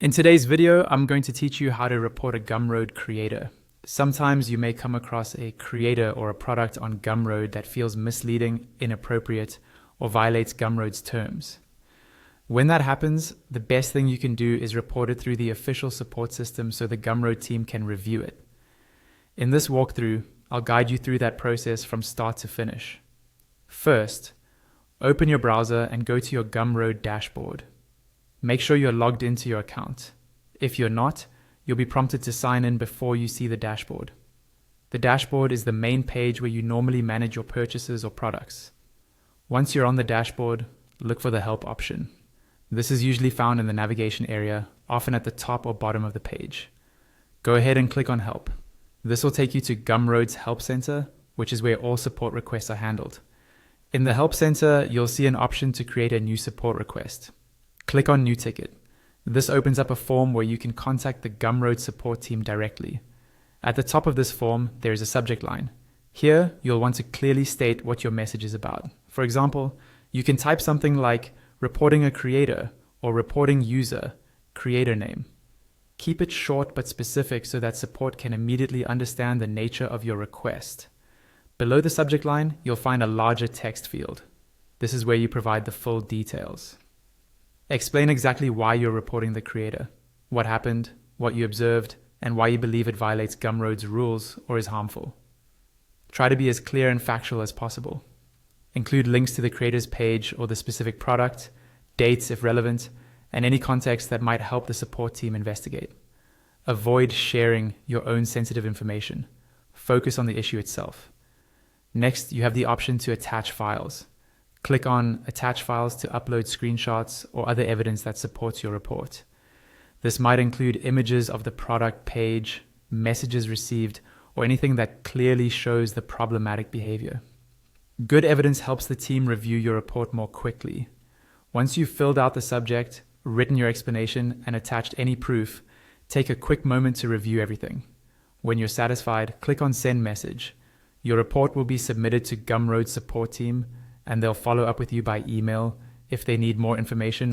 In today's video, I'm going to teach you how to report a Gumroad creator. Sometimes you may come across a creator or a product on Gumroad that feels misleading, inappropriate, or violates Gumroad's terms. When that happens, the best thing you can do is report it through the official support system so the Gumroad team can review it. In this walkthrough, I'll guide you through that process from start to finish. First, open your browser and go to your Gumroad dashboard. Make sure you're logged into your account. If you're not, you'll be prompted to sign in before you see the dashboard. The dashboard is the main page where you normally manage your purchases or products. Once you're on the dashboard, look for the help option. This is usually found in the navigation area, often at the top or bottom of the page. Go ahead and click on help. This will take you to Gumroad's help center, which is where all support requests are handled. In the help center, you'll see an option to create a new support request. Click on New Ticket. This opens up a form where you can contact the Gumroad support team directly. At the top of this form, there is a subject line. Here, you'll want to clearly state what your message is about. For example, you can type something like reporting a creator or reporting user, creator name. Keep it short but specific so that support can immediately understand the nature of your request. Below the subject line, you'll find a larger text field. This is where you provide the full details. Explain exactly why you're reporting the creator, what happened, what you observed, and why you believe it violates Gumroad's rules or is harmful. Try to be as clear and factual as possible. Include links to the creator's page or the specific product, dates if relevant, and any context that might help the support team investigate. Avoid sharing your own sensitive information. Focus on the issue itself. Next, you have the option to attach files. Click on Attach Files to upload screenshots or other evidence that supports your report. This might include images of the product page, messages received, or anything that clearly shows the problematic behavior. Good evidence helps the team review your report more quickly. Once you've filled out the subject, written your explanation, and attached any proof, take a quick moment to review everything. When you're satisfied, click on Send Message. Your report will be submitted to Gumroad's support team, and they'll follow up with you by email if they need more information